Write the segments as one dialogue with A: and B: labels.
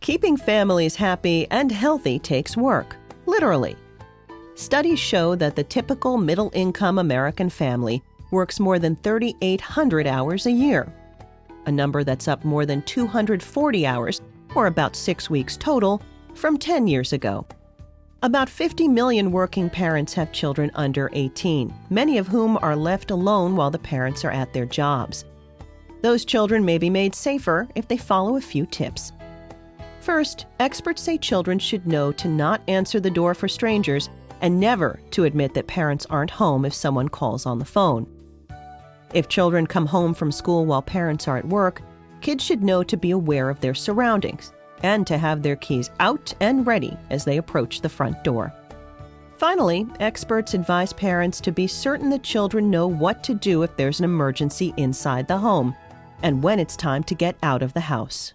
A: Keeping families happy and healthy takes work, literally. Studies show that the typical middle-income American family works more than 3,800 hours a year, a number that's up more than 240 hours, or about 6 weeks total, from 10 years ago. About 50 million working parents have children under 18, many of whom are left alone while the parents are at their jobs. Those children may be made safer if they follow a few tips. First, experts say children should know to not answer the door for strangers and never to admit that parents aren't home if someone calls on the phone. If children come home from school while parents are at work, kids should know to be aware of their surroundings and to have their keys out and ready as they approach the front door. Finally, experts advise parents to be certain that children know what to do if there's an emergency inside the home and when it's time to get out of the house.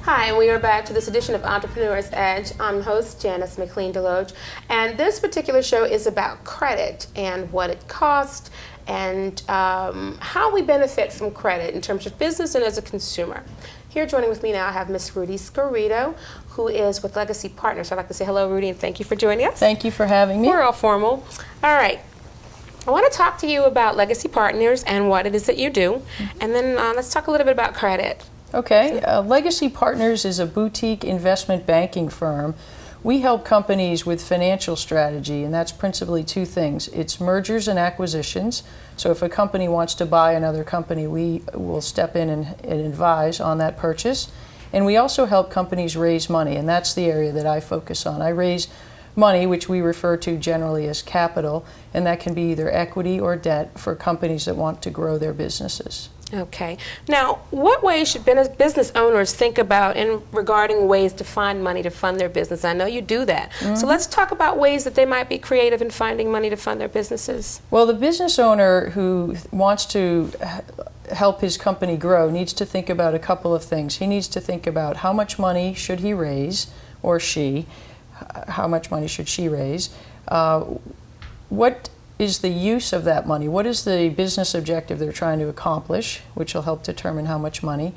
B: Hi, and we are back to this edition of Entrepreneur's Edge. I'm host Janice McLean Deloge, and this particular show is about credit and what it costs and how we benefit from credit in terms of business and as a consumer. Here joining with me now I have Miss Rudy Scarito, who is with Legacy Partners. I'd like to say hello, Rudy, and thank you for joining us.
C: Thank you for having me.
B: We're all formal. All right. I want to talk to you about Legacy Partners and what it is that you do, and then let's talk a little bit about credit.
C: Okay. Legacy Partners is a boutique investment banking firm. We help companies with financial strategy, and that's principally two things. It's mergers and acquisitions. So if a company wants to buy another company, we will step in and advise on that purchase. And we also help companies raise money, and that's the area that I focus on. I raise money, which we refer to generally as capital, and that can be either equity or debt for companies that want to grow their businesses.
B: Okay. Now, what ways should business owners think about in regarding ways to find money to fund their business? I know you do that. Mm-hmm. So let's talk about ways that they might be creative in finding money to fund their businesses.
C: Well, the business owner who wants to help his company grow needs to think about a couple of things. He needs to think about how much money should he raise, or she, how much money should she raise, what is the use of that money? What is the business objective they're trying to accomplish, which will help determine how much money?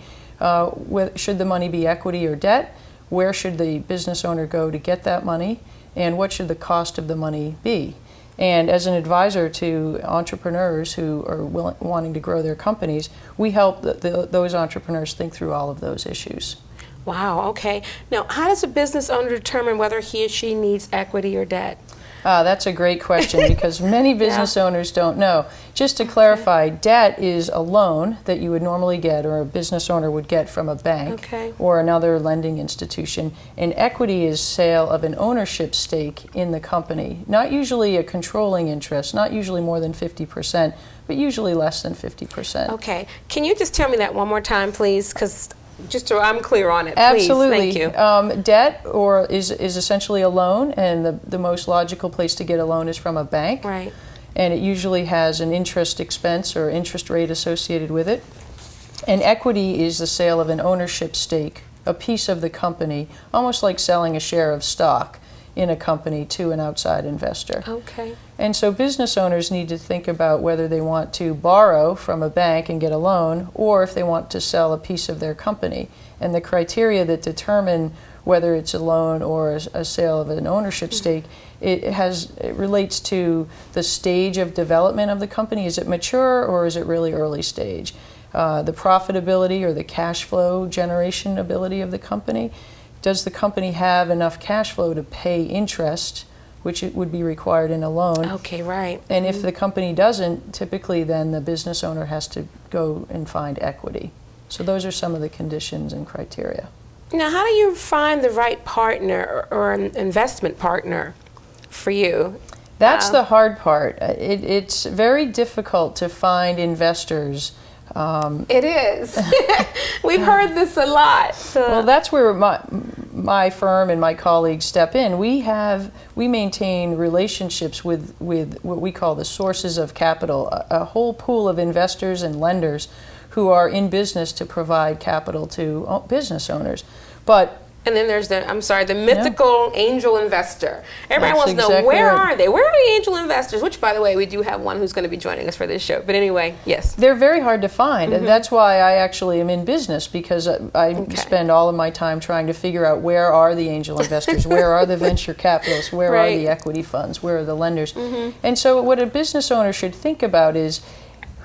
C: Should the money be equity or debt? Where should the business owner go to get that money? And what should the cost of the money be? And as an advisor to entrepreneurs who are wanting to grow their companies, we help those entrepreneurs think through all of those issues.
B: Wow, okay. Now, how does a business owner determine whether he or she needs equity or debt?
C: That's a great question because many business owners don't know. Just to clarify, debt is a loan that you would normally get or a business owner would get from a bank or another lending institution. And equity is sale of an ownership stake in the company. Not usually a controlling interest, not usually more than 50%, but usually less than 50%.
B: Okay. Can you just tell me that one more time, please? Because just so I'm clear on it,
C: Absolutely.
B: Please. Thank you.
C: Debt is essentially a loan, and the most logical place to get a loan is from a bank.
B: Right.
C: And it usually has an interest expense or interest rate associated with it. And equity is the sale of an ownership stake, a piece of the company, almost like selling a share of stock in a company to an outside investor.
B: Okay.
C: And so business owners need to think about whether they want to borrow from a bank and get a loan or if they want to sell a piece of their company. And the criteria that determine whether it's a loan or a sale of an ownership stake, it relates to the stage of development of the company. Is it mature or is it really early stage? The profitability or the cash flow generation ability of the company. Does the company have enough cash flow to pay interest, which it would be required in a loan?
B: Okay, right.
C: And if the company doesn't, typically then the business owner has to go and find equity. So those are some of the conditions and criteria.
B: Now, how do you find the right partner or an investment partner for you?
C: That's the hard part. It's very difficult to find investors.
B: It is. We've heard this a lot.
C: Well, that's where my firm and my colleagues step in. We maintain relationships with what we call the sources of capital, a whole pool of investors and lenders who are in business to provide capital to business owners. But
B: And then there's the mythical angel investor. Everybody wants to know,
C: exactly
B: where
C: right.
B: are they? Where are the angel investors? Which, by the way, we do have one who's going to be joining us for this show. But anyway, yes.
C: They're very hard to find, and that's why I actually am in business, because I spend all of my time trying to figure out where are the angel investors, where are the venture capitalists, where are the equity funds, where are the lenders. And so what a business owner should think about is,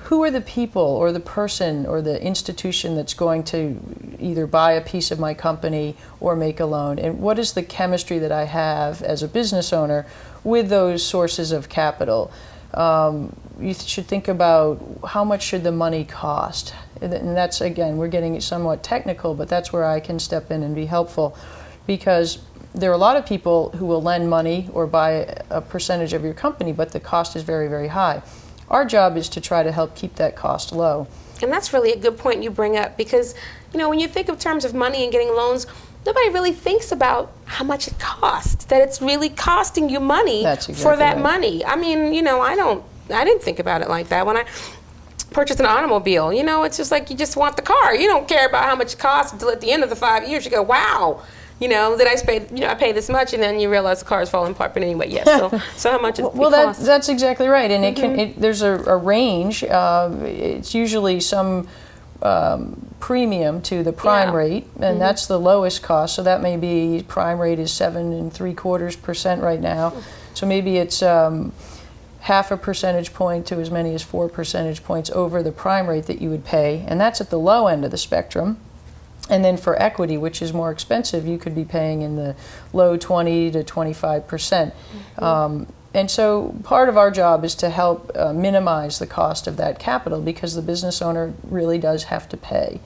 C: who are the people or the person or the institution that's going to either buy a piece of my company or make a loan? And what is the chemistry that I have as a business owner with those sources of capital? You should think about, how much should the money cost? And that's, again, we're getting somewhat technical, but that's where I can step in and be helpful, because there are a lot of people who will lend money or buy a percentage of your company, but the cost is very, very high. Our job is to try to help keep that cost low.
B: And that's really a good point you bring up, because, when you think of terms of money and getting loans, nobody really thinks about how much it costs, that it's really costing you money for that money. I mean, I didn't think about it like that when I purchased an automobile. It's just like, you just want the car. You don't care about how much it costs until at the end of the 5 years you go, wow. I pay this much, and then you realize the car is falling apart. But anyway, yes. So how much?
C: That's exactly right, and there's a range. It's usually some premium to the prime rate, and that's the lowest cost. So that may be, prime rate is 7.75% right now. So maybe it's half a percentage point to as many as 4 percentage points over the prime rate that you would pay, and that's at the low end of the spectrum. And then for equity, which is more expensive, you could be paying in the low 20 to 25%. And so part of our job is to help minimize the cost of that capital, because the business owner really does have to pay.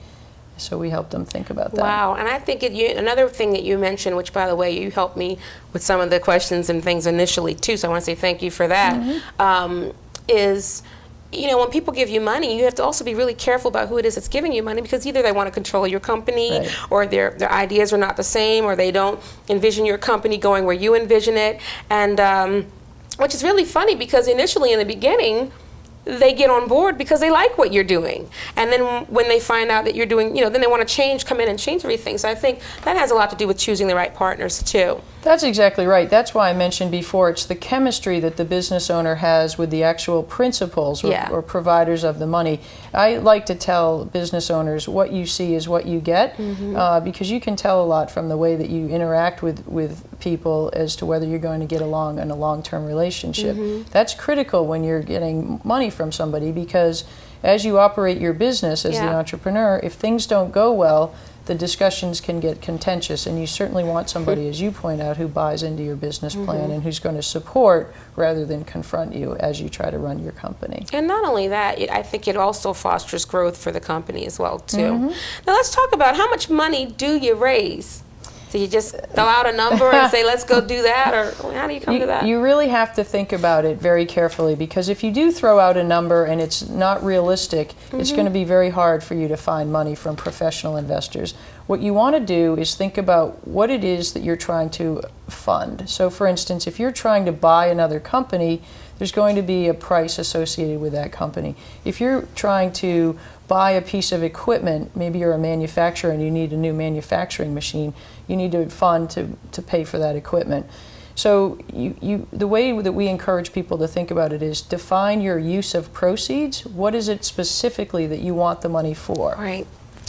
C: So we help them think about that.
B: Wow, and I think another thing that you mentioned, which, by the way, you helped me with some of the questions and things initially too, so I want to say thank you for that, is, when people give you money, you have to also be really careful about who it is that's giving you money, because either they want to control your company, or their ideas are not the same, or they don't envision your company going where you envision it. And which is really funny, because initially in the beginning, they get on board because they like what you're doing. And then when they find out that you're doing, then they want to come in and change everything. So I think that has a lot to do with choosing the right partners too.
C: That's exactly right. That's why I mentioned before, it's the chemistry that the business owner has with the actual principals or providers of the money. I like to tell business owners, what you see is what you get, because you can tell a lot from the way that you interact with people as to whether you're going to get along in a long-term relationship. That's critical when you're getting money from somebody, because as you operate your business as the entrepreneur, if things don't go well, the discussions can get contentious, and you certainly want somebody, as you point out, who buys into your business plan and who's going to support rather than confront you as you try to run your company.
B: And not only that, I think it also fosters growth for the company as well too. Now let's talk about, how much money do you raise? So you just throw out a number and say, let's go do that, or how do you come to that?
C: You really have to think about it very carefully, because if you do throw out a number and it's not realistic, it's going to be very hard for you to find money from professional investors. What you want to do is think about what it is that you're trying to fund. So for instance, if you're trying to buy another company, there's going to be a price associated with that company. If you're trying to buy a piece of equipment, maybe you're a manufacturer and you need a new manufacturing machine, you need to fund to pay for that equipment. So the way that we encourage people to think about it is, define your use of proceeds. What is it specifically that you want the money for?
B: Right.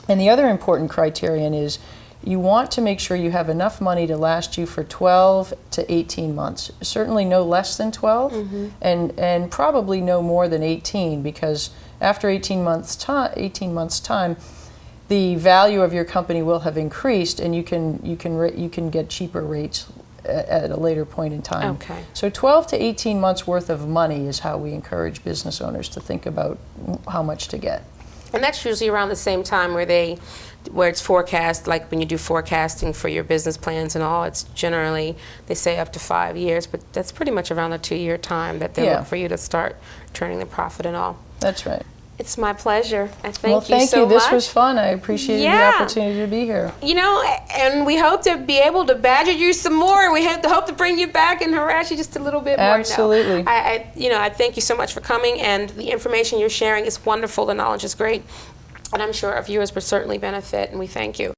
B: And
C: the other important criterion is, you want to make sure you have enough money to last you for 12 to 18 months. Certainly no less than 12, and probably no more than 18, because after 18 months time, the value of your company will have increased, and you can get cheaper rates at a later point in time.
B: Okay.
C: So 12 to 18 months worth of money is how we encourage business owners to think about how much to get.
B: And that's usually around the same time where it's forecast, like when you do forecasting for your business plans and all, it's generally, they say up to 5 years, but that's pretty much around the 2-year time that they look for you to start turning the profit and all.
C: That's right.
B: It's my pleasure. I thank you so much.
C: Well, thank you. This was fun. I appreciated the opportunity to be here.
B: And we hope to be able to badger you some more. We hope to bring you back and harass you just a little bit more.
C: Absolutely.
B: No, I thank you so much for coming, and the information you're sharing is wonderful. The knowledge is great, and I'm sure our viewers will certainly benefit, and we thank you.